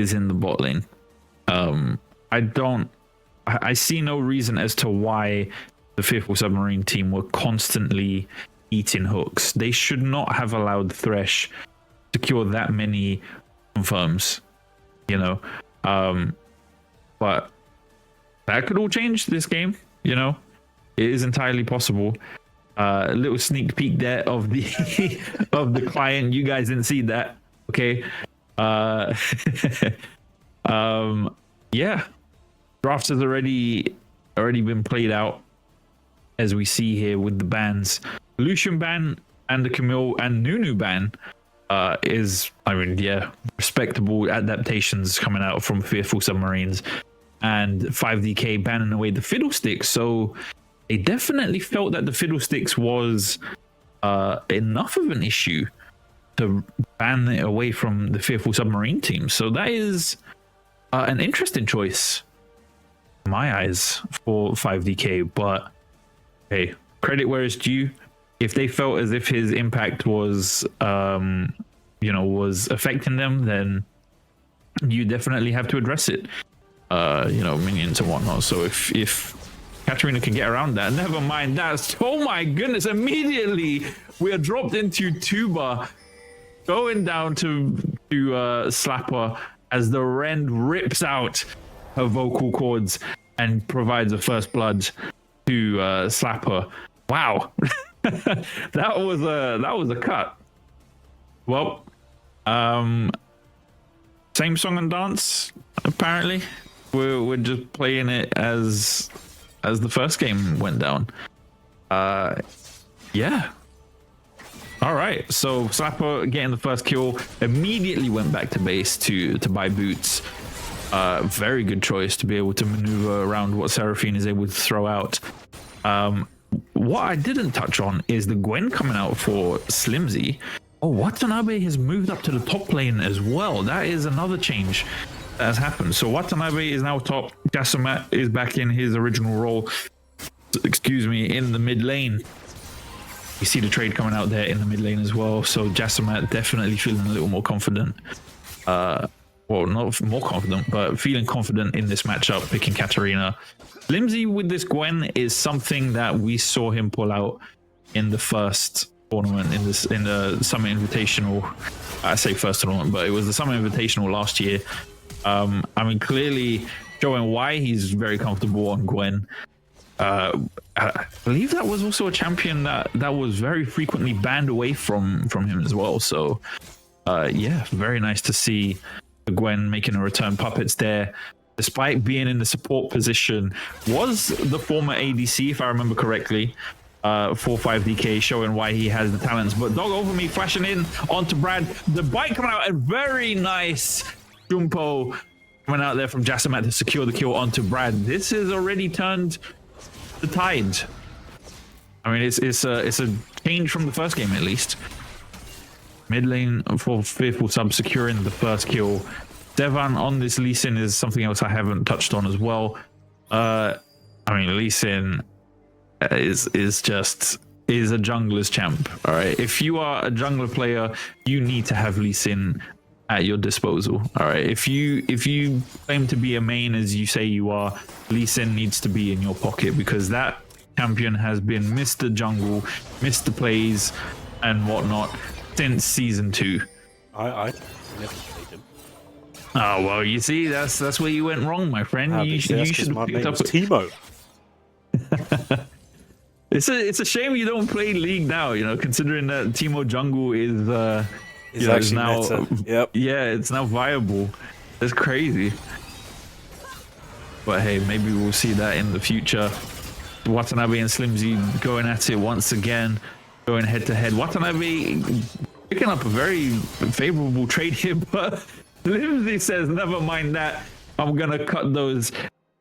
is in the bot lane. I see no reason as to why the Fearful Submarine team were constantly eating hooks. They should not have allowed Thresh secure that many confirms, you know. But that could all change this game, you know. It is entirely possible. A little sneak peek there of the of the client. You guys didn't see that, okay? Yeah, drafts has already been played out, as we see here with the bans. Lucian ban and the Camille and Nunu ban is, I mean, yeah, respectable adaptations coming out from Fearful Submarines, and 5DK banning away the Fiddlesticks. So they definitely felt that the Fiddlesticks was enough of an issue to ban it away from the Fearful Submarine team. So that is an interesting choice in my eyes for 5DK. But hey, credit where it's due. If they felt as if his impact was you know, was affecting them, then you definitely have to address it. You know, minions and whatnot. So if Katarina can get around that, never mind that. Oh my goodness, immediately we are dropped into Tuba, going down to Slapper as the Rend rips out her vocal cords and provides a first blood to Slapper. Wow. that was a cut. Well, same song and dance, apparently. We're just playing it as the first game went down. Yeah. All right. So Slapper getting the first kill, immediately went back to base to buy boots. Very good choice to be able to maneuver around what Seraphine is able to throw out. What I didn't touch on is the Gwen coming out for Slimzy. Oh, Watanabe has moved up to the top lane as well. That is another change that has happened. So Watanabe is now top. Jasumat is back in his original role, excuse me, in the mid lane. You see the trade coming out there in the mid lane as well. So Jasumat definitely feeling a little more confident. Well, not more confident, but feeling confident in this matchup, picking Katarina. Slimzy with this Gwen is something that we saw him pull out in the first tournament, in the Summer Invitational. I say first tournament, but it was the Summer Invitational last year. I mean, clearly showing why he's very comfortable on Gwen. I believe that was also a champion that was very frequently banned away from him as well. So yeah, very nice to see Gwen making a return. Puppets there, despite being in the support position, was the former ADC, if I remember correctly, for 5DK, showing why he has the talents. But Dog Over Me flashing in onto Brad. The bite coming out, a very nice Jumpo coming out there from Jasumat to secure the kill onto Brad. This has already turned the tide. I mean, it's a change from the first game at least. Mid lane for Fearful Sub securing the first kill. Devan on this Lee Sin is something else I haven't touched on as well. I mean, Lee Sin is a jungler's champ. All right, if you are a jungler player, you need to have Lee Sin at your disposal. All right, if you claim to be a main as you say you are, Lee Sin needs to be in your pocket, because that champion has been Mr. Jungle, Mr. Plays, and whatnot since season 2. I never played him. Oh well, you see, that's where you went wrong, my friend. You should have picked up Teemo. It's a shame you don't play League now, you know, considering that Teemo Jungle is now meta. Yep. Yeah, it's now viable. That's crazy. But hey, maybe we'll see that in the future. Watanabe and Slimzy going at it once again, going head to head. Watanabe picking up a very favorable trade here, but Slimzy says, never mind that. I'm gonna cut those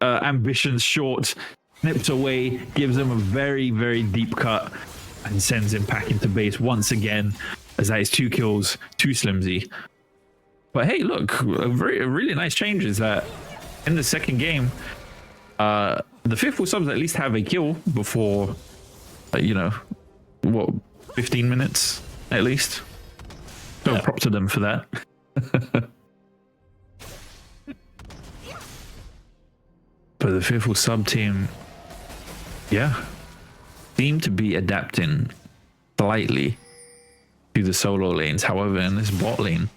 ambitions short. Snips away, gives him a very, very deep cut, and sends him back into base once again, as that is 2 kills to Slimzy. But hey, look, a really nice change is that in the second game, the Fearful Subs at least have a kill before, you know, what, 15 minutes at least. So prop to them for that. But the Fearful sub team, yeah, seem to be adapting slightly to the solo lanes. However, in this bot lane,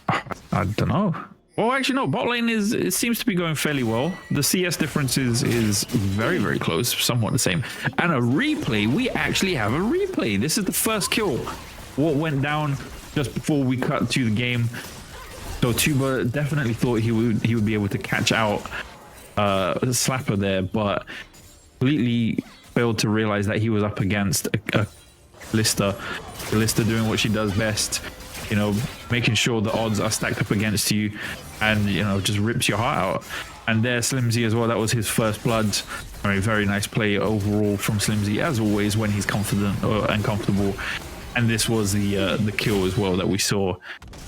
I don't know. Well, actually, no. Bot lane it seems to be going fairly well. The CS difference is very, very close, somewhat the same. And a replay. We actually have a replay. This is the first kill. What went down just before we cut to the game. So Tuba definitely thought he would be able to catch out Slapper there, but completely failed to realize that he was up against a Kalista. Kalista doing what she does best. You know, making sure the odds are stacked up against you, and you know, just rips your heart out. And there's Slimzy as well. That was his first blood. I mean, very nice play overall from Slimzy, as always when he's confident and comfortable. And this was the kill as well that we saw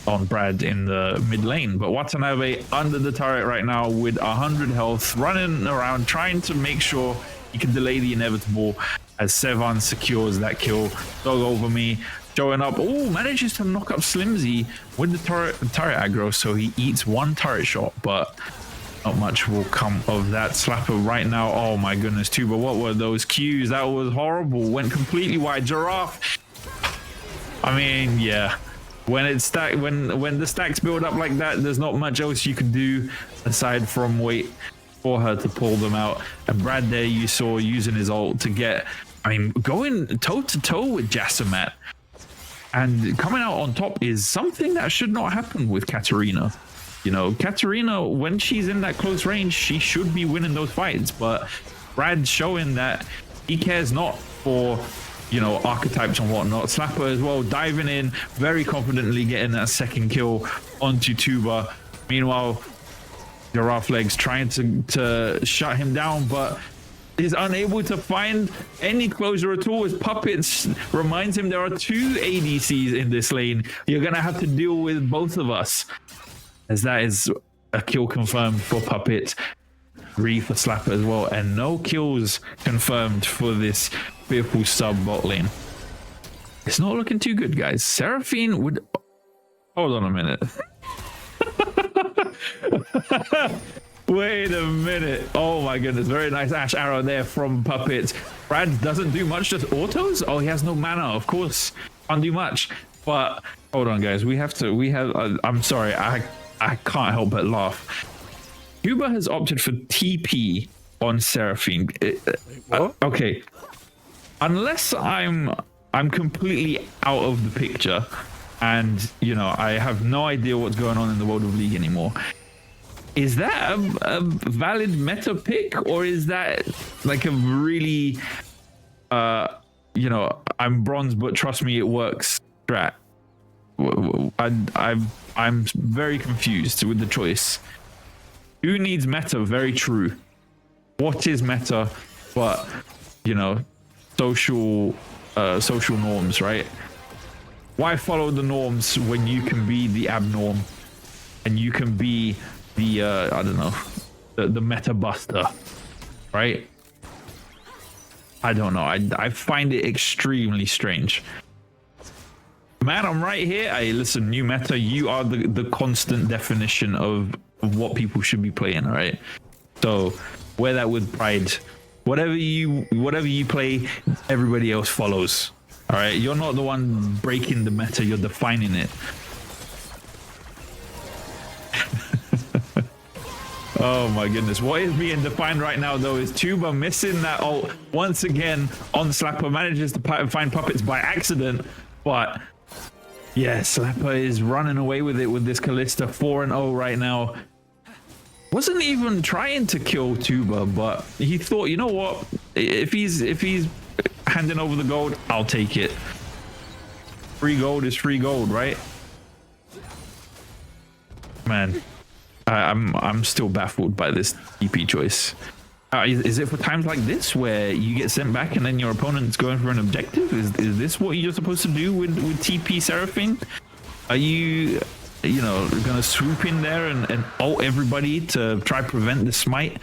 on Brad in the mid lane. But Watanabe under the turret right now with 100 health, running around trying to make sure he can delay the inevitable as Sevan secures that kill. Dog over me. Showing up. Oh, manages to knock up Slimzy with the turret aggro, so he eats one turret shot, but not much will come of that. Slapper right now. Oh my goodness, Tuba, what were those Qs? That was horrible. Went completely wide. Giraffe. I mean, yeah. When it's stacked, when the stacks build up like that, there's not much else you can do aside from wait for her to pull them out. And Brad there, you saw using his ult to get, I mean, going toe to toe with Jassamat. And coming out on top is something that should not happen with Katarina. You know, Katarina, when she's in that close range, she should be winning those fights. But Brad's showing that he cares not for, you know, archetypes and whatnot. Slapper as well, diving in, very confidently getting that second kill onto Tuba. Meanwhile, Giraffe Legs trying to shut him down, but is unable to find any closure at all. His Puppets reminds him there are two ADCs in this lane. You're gonna have to deal with both of us. As that is a kill confirmed for Puppet. 3 for Slapper as well, and no kills confirmed for this Fearful sub bot lane. It's not looking too good, guys. Seraphine would... Hold on a minute. Wait a minute. Oh my goodness. Very nice Ash arrow there from Puppet. Brad doesn't do much, just autos? Oh, he has no mana, of course. Can't do much. But hold on, guys. I'm sorry. I can't help but laugh. Cuba has opted for TP on Seraphine. Okay. Unless I'm completely out of the picture and, you know, I have no idea what's going on in the world of League anymore. Is that a valid meta pick, or is that like a really, you know, I'm bronze, but trust me, it works strat? I'm very confused with the choice. Who needs meta? Very true. What is meta? But, you know, social norms, right? Why follow the norms when you can be the abnorm and you can be the I don't know, the meta buster, right? I don't know. I find it extremely strange. Man, I'm right here. Hey, listen, new meta, you are the constant definition of what people should be playing, all right? So wear that with pride. Whatever you play, everybody else follows. All right, you're not the one breaking the meta, you're defining it. Oh my goodness, what is being defined right now though is Tuba missing that ult once again on Slapper. Manages to find Puppets by accident, but yeah, Slapper is running away with it with this Kalista. 4-0 right now. Wasn't even trying to kill Tuba, but he thought, you know what, if he's handing over the gold, I'll take it. Free gold is free gold, right? Man, I'm still baffled by this TP choice. Is it for times like this where you get sent back and then your opponent's going for an objective? Is this what you're supposed to do with TP Seraphine? Are you know, gonna swoop in there and ult everybody to try prevent the smite?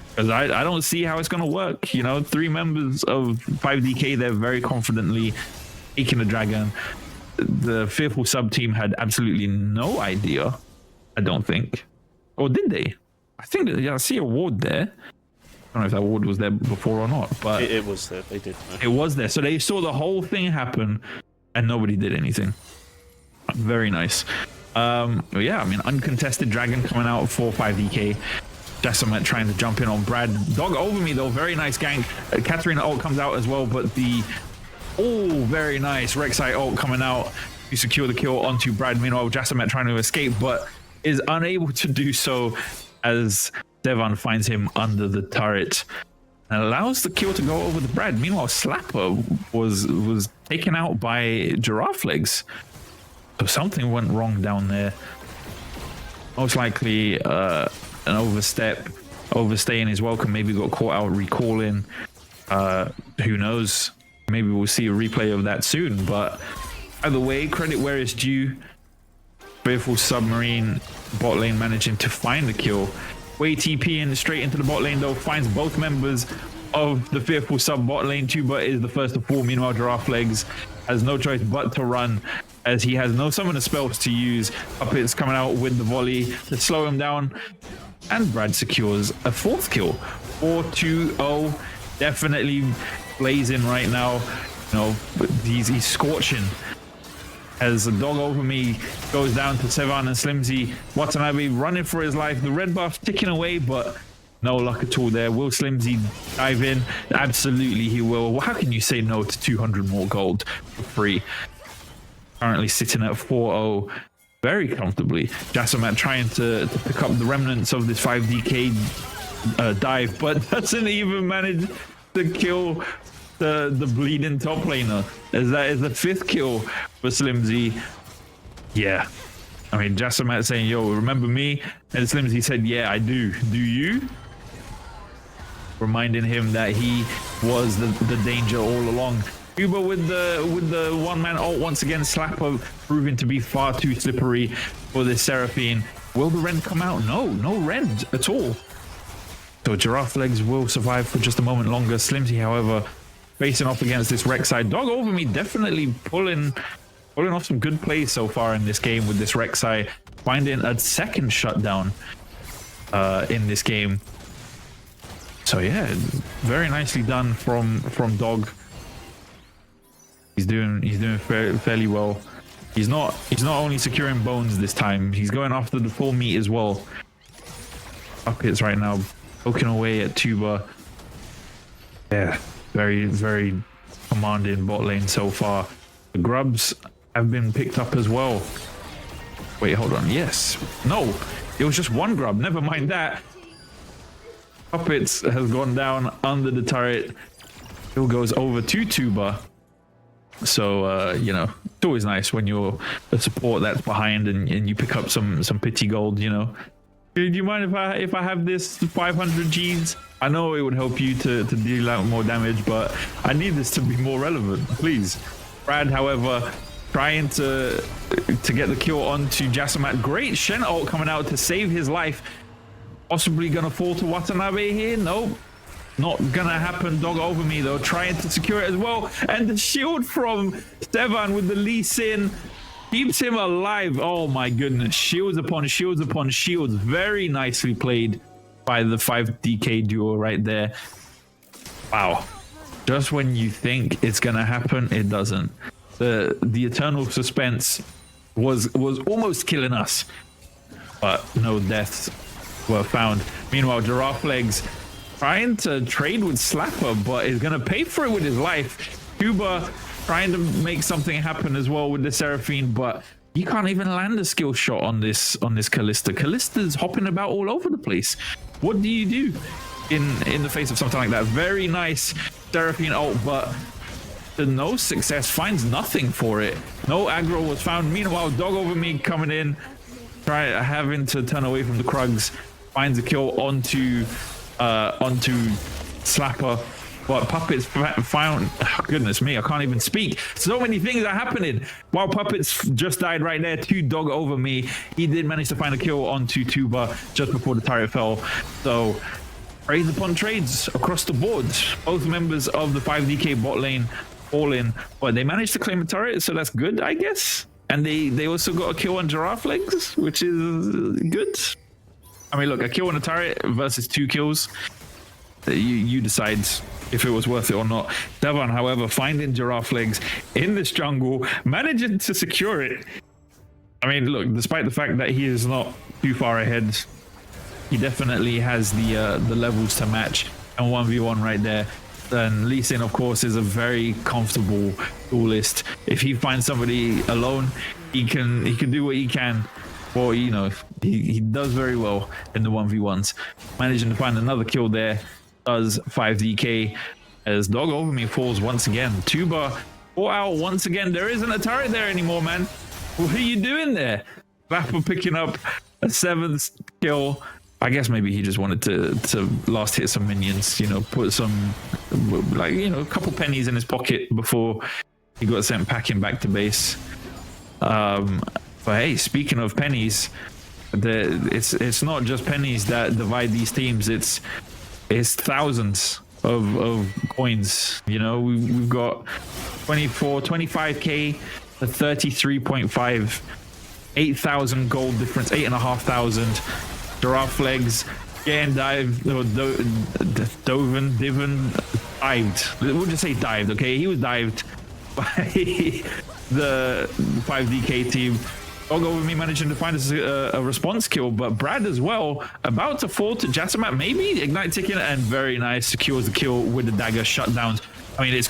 Because I don't see how it's gonna work. You know, 3 members of 5DK, they're very confidently taking the dragon. The Fearful sub team had absolutely no idea, I don't think. Or did they? I think, yeah, I see a ward there. I don't know if that ward was there before or not, but it was there. They did. it was there. So they saw the whole thing happen and nobody did anything. Very nice. Yeah, I mean, uncontested dragon coming out 4-5 DK. Decimet trying to jump in on Brad. Dog over me though, very nice gank. Katarina ult comes out as well, but very nice Rek'Sai ult coming out to secure the kill onto Brad. Meanwhile, Decimet trying to escape, but is unable to do so as Devon finds him under the turret and allows the kill to go over the Brad. Meanwhile, Slapper was taken out by Giraffe Legs. So something went wrong down there. Most likely an overstaying his welcome. Maybe got caught out recalling. Who knows? Maybe we'll see a replay of that soon. But either way, credit where it's due. Fearful Submarine bot lane managing to find the kill. Way TP in straight into the bot lane though, finds both members of the Fearful Sub bot lane. Tuba is the first to fall. Meanwhile, Giraffe Legs has no choice but to run as he has no summoner spells to use. Puppet's coming out with the volley to slow him down. And Brad secures a 4th kill. 4-2-0. Definitely blazing right now. You know, he's scorching. As the dog over me goes down to Sevan and Slimzy. Watanabe running for his life. The red buff ticking away, but no luck at all there. Will Slimzy dive in? Absolutely he will. Well, how can you say no to 200 more gold for free? Currently sitting at 4-0 very comfortably. Jassamat trying to pick up the remnants of this 5DK dive, but doesn't even manage to kill the bleeding top laner, as that is the 5th kill for Slimzy. Yeah, I mean, Jassamat saying, yo, remember me? And Slimzy said, yeah, I do. Do you? Reminding him that he was the danger all along. Uber with the one-man ult once again. Slapper proving to be far too slippery for this Seraphine. Will the Rend come out? No Rend at all. So Giraffe Legs will survive for just a moment longer. Slimzy, however, facing off against this Rek'Sai. Dog over me definitely pulling off some good plays so far in this game with this Rek'Sai. Finding a 2nd shutdown in this game. So yeah, very nicely done from Dog. He's doing fairly well. He's not only securing bones this time. He's going after the full meat as well. Buckets right now poking away at Tuba. Yeah, very very commanding bot lane so far. The grubs have been picked up as well. Wait, hold on. Yes, no, it was just one grub. Never mind that. Puppets has gone down under the turret. Kill goes over to Tuba. So you know, it's always nice when you're a support that's behind and you pick up some pity gold, you know. Do you mind if I have this 500 Gs? I know it would help you to deal out more damage, but I need this to be more relevant, please. Brad, however, trying to get the kill onto Jassamat. Great Shen ult coming out to save his life. Possibly gonna fall to Watanabe here. Nope. Not gonna happen. Dog over me though, trying to secure it as well. And the shield from Stevan with the Lee Sin keeps him alive. Oh my goodness. Shields upon shields upon shields. Very nicely played by the 5DK duo right there. Wow. Just when you think it's gonna happen, it doesn't. The eternal suspense was almost killing us. But no deaths were found. Meanwhile, Giraffe Legs trying to trade with Slapper, but is going to pay for it with his life. Cuba trying to make something happen as well with the Seraphine, but he can't even land a skill shot on this Kalista. Kalista's hopping about all over the place. What do you do in the face of something like that? Very nice Seraphine ult, but to no success, finds nothing for it. No aggro was found. Meanwhile, Dog over me coming in, having to turn away from the Krugs, finds a kill onto Slapper, but Puppets found, oh, goodness me, I can't even speak. So many things are happening. While Puppets just died right there, 2 Dog over me. He did manage to find a kill onto Tuba just before the turret fell. So trades upon trades across the board. Both members of the 5DK bot lane all in, but they managed to claim a turret, so that's good, I guess. And they also got a kill on Giraffe Legs, which is good. I mean, look, a kill on a turret versus 2 kills. You decide if it was worth it or not. Devon, however, finding giraffe legs in this jungle, managing to secure it. I mean, look, despite the fact that he is not too far ahead, he definitely has the levels to match, and 1v1 right there. And Lee Sin, of course, is a very comfortable duelist. If he finds somebody alone, he can do what he can. Well, you know, he does very well in the 1v1s. Managing to find another kill there, does 5 DK as Dog Over Me falls once again. Tuba 4 out once again. There isn't a turret there anymore, man. What are you doing there? Rapper picking up a 7th kill. I guess maybe he just wanted to last hit some minions, you know, put some, like, you know, a couple pennies in his pocket before he got sent packing back to base. But hey, speaking of pennies, it's not just pennies that divide these teams. It's thousands of coins. You know, we've got 25k to 33.5, 8,000 gold difference, 8,500. Giraffe legs getting dived, or dived. We'll just say dived, okay? He was dived by the 5DK team. Dog Over Me managing to find us a response kill, but Brad as well about to fall to Jatamat, maybe Ignite ticket, and very nice, secures the kill with the dagger shutdowns. I mean, it's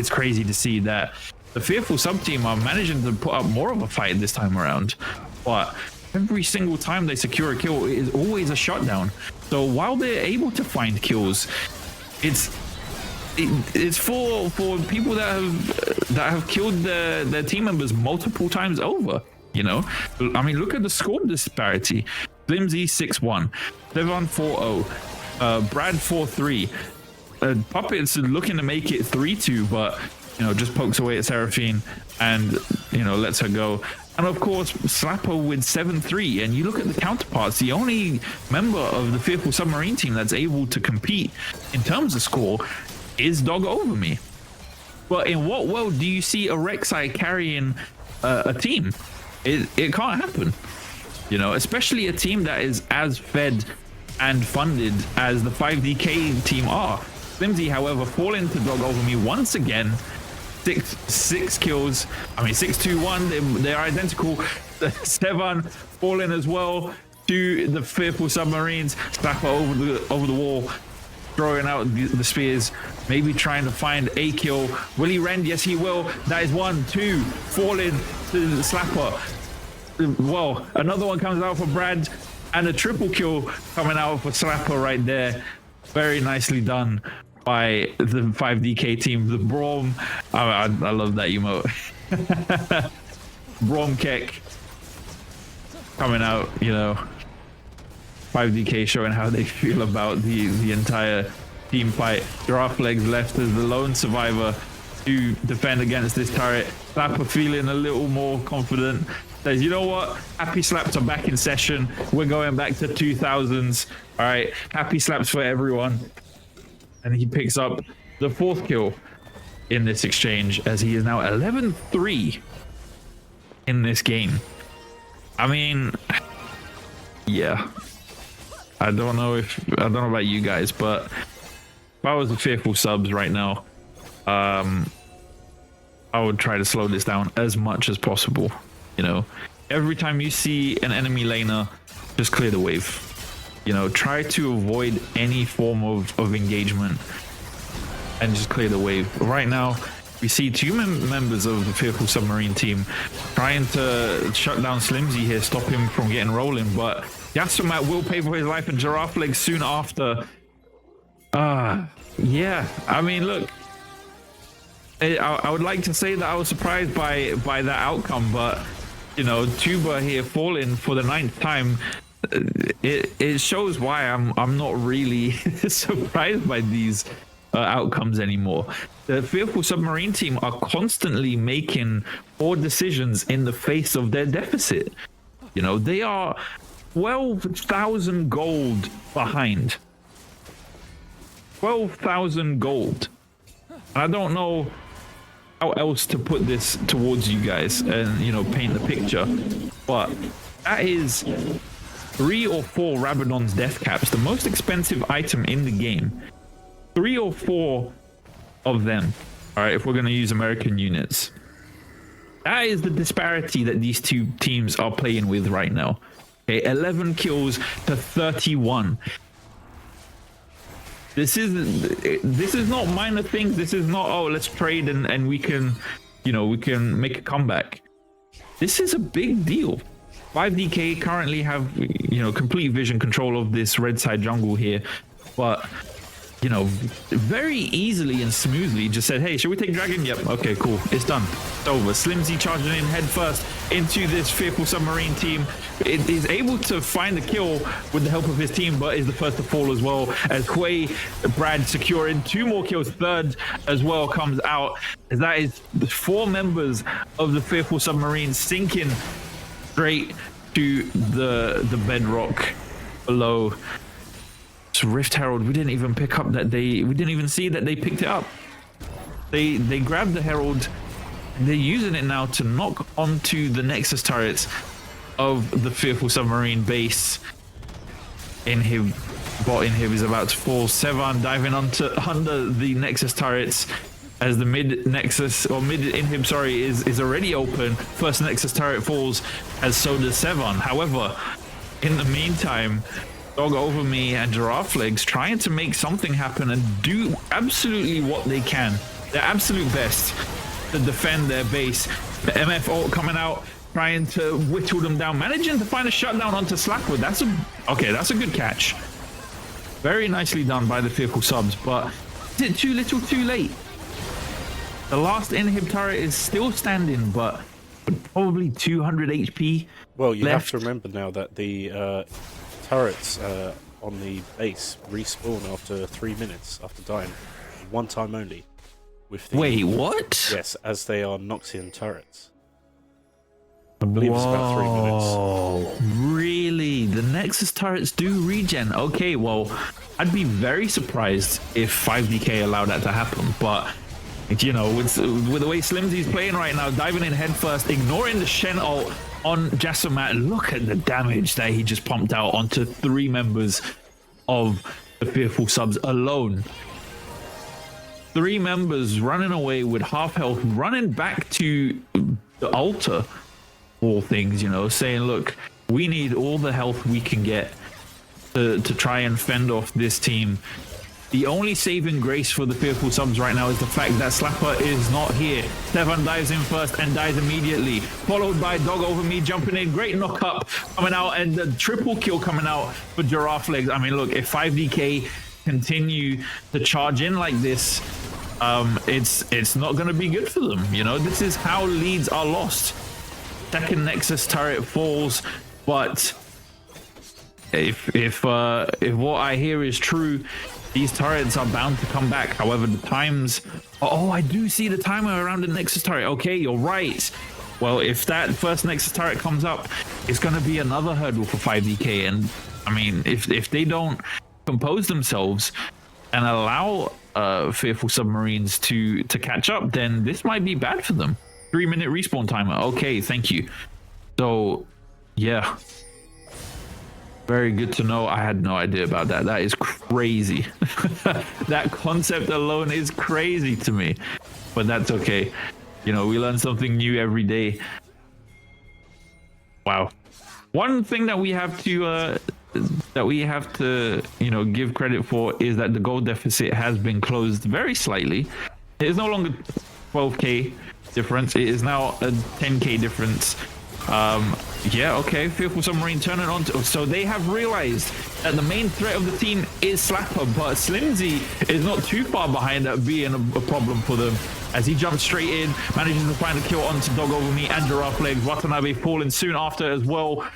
crazy to see that the Fearful sub team are managing to put up more of a fight this time around, but every single time they secure a kill, it is always a shutdown. So while they're able to find kills, it's for people that have killed their team members multiple times over. You know, I mean, look at the score disparity. Flimsy 6-1, Devon 4-0, Brad 4-3. Puppets looking to make it 3-2, but you know, just pokes away at Seraphine and, you know, lets her go. And of course, Slapper with 7-3. And you look at the counterparts, the only member of the Fearful Submarine team that's able to compete in terms of score is Dog Over Me. But in what world do you see a Rek'Sai carrying a team? It can't happen. You know, especially a team that is as fed and funded as the 5DK team are. Flimsy, however, falling to Dog Over Me once again. Six kills. I mean, 6-2-1. They're identical. Sevan falling as well to the Fearful Submarines. Slapper over the wall, throwing out the spears, maybe trying to find a kill. Will he rend? Yes, he will. That is 1, 2, falling to the Slapper. Well, another one comes out for Brad, and a triple kill coming out for Slapper right there. Very nicely done by the 5DK team. The Brom, I love that emote. Brom Keck coming out, you know. 5DK showing how they feel about the entire team fight. Giraffe legs left as the lone survivor to defend against this turret. Slapper feeling a little more confident. Says, you know what? Happy slaps are back in session. We're going back to 2000s. All right, happy slaps for everyone. And he picks up the 4th kill in this exchange, as he is now 11-3 in this game. I mean, yeah. I don't know about you guys, but if I was the Fearful subs right now, I would try to slow this down as much as possible. You know, every time you see an enemy laner, just clear the wave. You know, try to avoid any form of engagement and just clear the wave. Right now, we see 2 members of the Fearful Submarine team trying to shut down Slimsy here, stop him from getting rolling, but Yasumat will pay for his life, and Giraffe Legs soon after. Yeah, I mean, look, I would like to say that I was surprised by that outcome, but, you know, Tuba here falling for the 9th time, it shows why I'm not really surprised by these outcomes anymore. The Fearful Submarine team are constantly making poor decisions in the face of their deficit. You know, they are 12,000 gold behind. 12,000 gold. I don't know how else to put this towards you guys and, you know, paint the picture, but that is 3 or 4 Rabadon's death caps, the most expensive item in the game. 3 or 4 of them. All right, if we're going to use American units. That is the disparity that these two teams are playing with right now. Okay, 11 kills to 31. This is not minor things. This is not, oh, let's trade and we can, you know, we can make a comeback. This is a big deal. 5DK currently have, you know, complete vision control of this red side jungle here, but you know, very easily and smoothly just said, hey, should we take dragon? Yep, okay, cool, it's done, it's over. Slimzy charging in head first into this Fearful Submarine team. It is able to find the kill with the help of his team, but is the first to fall as well, as Hui Brad securing 2 more kills. Third as well comes out, as that is the 4 members of the Fearful Submarine sinking straight to the bedrock below. Rift Herald, we didn't even pick up that we didn't even see that they picked it up. They grabbed the Herald, and they're using it now to knock onto the Nexus turrets of the Fearful Submarine base. Bot inhib is about to fall. Sevan diving under the Nexus turrets as the mid Nexus or mid inhib, sorry, is already open. First Nexus turret falls, as so does Sevan. However, in the meantime, Dog Over Me and Giraffe Legs trying to make something happen and do absolutely what they can, their absolute best to defend their base. The MF ult coming out, trying to whittle them down, managing to find a shutdown onto Slackwood. That's a good catch. Very nicely done by the Fearful Subs, but is it too little too late? The last inhib turret is still standing, but probably 200 HP. Well, you left. have to remember now that the turrets on the base respawn after 3 minutes after dying, one time only. With the, wait, what? Yes, as they are Noxian turrets. I believe it's about 3 minutes. Really? The Nexus turrets do regen? Okay, well, I'd be very surprised if 5DK allowed that to happen, but you know, with the way Slimzy's playing right now, diving in head first, ignoring the Shen ult on Jassamat. Look at the damage that he just pumped out onto 3 members of the Fearful Subs alone. 3 members running away with half health, running back to the altar, all things, you know, saying, look, we need all the health we can get to try and fend off this team. The only saving grace for the Fearful Subs right now is the fact that Slapper is not here. Sevan dives in first and dies immediately, followed by Dog Over Me jumping in. Great knock up coming out, and the triple kill coming out for Giraffe Legs. I mean, look, if 5DK continue to charge in like this, it's not going to be good for them. You know, this is how leads are lost. Second Nexus turret falls, but if what I hear is true, these turrets are bound to come back. However, the times... Oh, I do see the timer around the Nexus turret. Okay, you're right. Well, if that first Nexus turret comes up, it's going to be another hurdle for 5DK. And, I mean, if they don't compose themselves and allow Fearful Submarines to catch up, then this might be bad for them. 3-minute respawn timer. Okay, thank you. So, yeah. Very good to know. I had no idea about that. That is crazy. That concept alone is crazy to me, but that's okay. You know, we learn something new every day. Wow. One thing that we have to you know, give credit for is that the goal deficit has been closed very slightly. It is no longer 12k difference. It is now a 10k difference. Yeah, okay, Fearful Submarine turn it on. So they have realized that the main threat of the team is Slapper, but Slimzy is not too far behind that being a problem for them, as he jumps straight in, manages to find a kill onto Dog Over Me and Giraffe Legs. Watanabe falling soon after, as well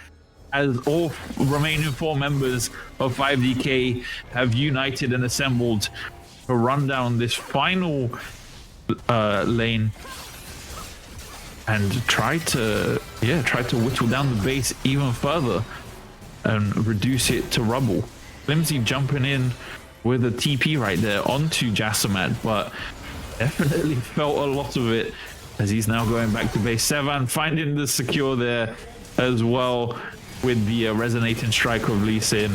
as all remaining 4 members of 5DK have united and assembled to run down this final lane and try to whittle down the base even further and reduce it to rubble. Flimsy jumping in with a TP right there onto Jassamat, but definitely felt a lot of it as he's now going back to base. Sevan finding the secure there as well. with the resonating strike of Lee Sin.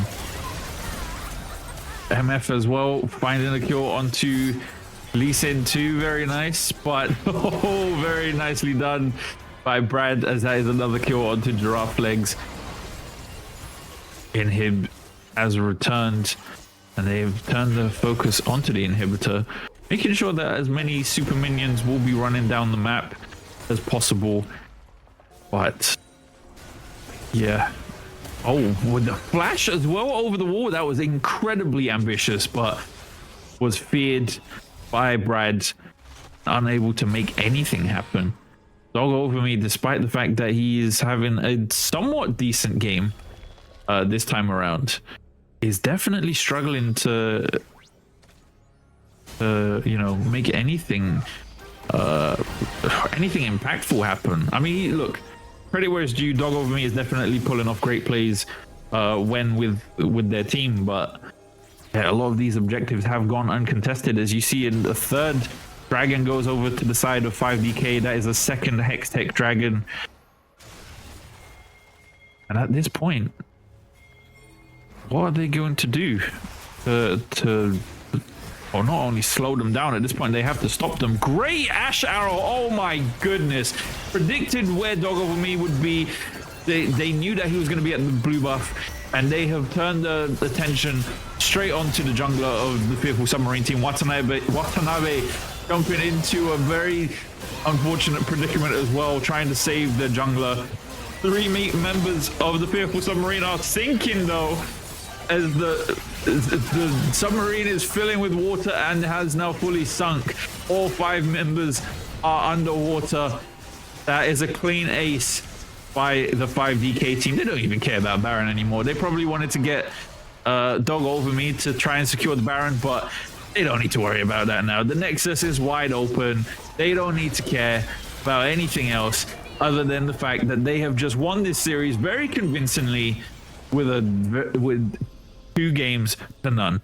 MF as well, finding a kill onto Lee Sin too. Very nice, but oh, very nicely done by Brad, as that is another kill onto Giraffe Legs. Inhib has returned, and they've turned the focus onto the inhibitor, making sure that as many super minions will be running down the map as possible. But yeah, oh, with the flash as well over the wall, that was incredibly ambitious, but was feared by Brad, unable to make anything happen. Dog over me, despite the fact that he is having a somewhat decent game this time around, is definitely struggling to you know, make anything impactful happen. I mean, look, credit where it's due, Dog over me is definitely pulling off great plays when with their team, but yeah, a lot of these objectives have gone uncontested. As you see, in the third dragon goes over to the side of 5DK. That is a second Hextech dragon, and at this point, what are they going to do to or not only slow them down? At this point, they have to stop them. Great Ash Arrow! Oh my goodness! Predicted where Dog over me would be. They knew that he was going to be at the blue buff, and they have turned the attention straight onto the jungler of the Fearful Submarine team. Watanabe jumping into a very unfortunate predicament as well, trying to save the jungler. 3 members of the Fearful Submarine are sinking though, as the submarine is filling with water and has now fully sunk. All 5 members are underwater. That is a clean ace by the 5DK team. They don't even care about Baron anymore. They probably wanted to get Dog over me to try and secure the Baron, but they don't need to worry about that now. The Nexus is wide open. They don't need to care about anything else other than the fact that they have just won this series very convincingly with 2 games to none.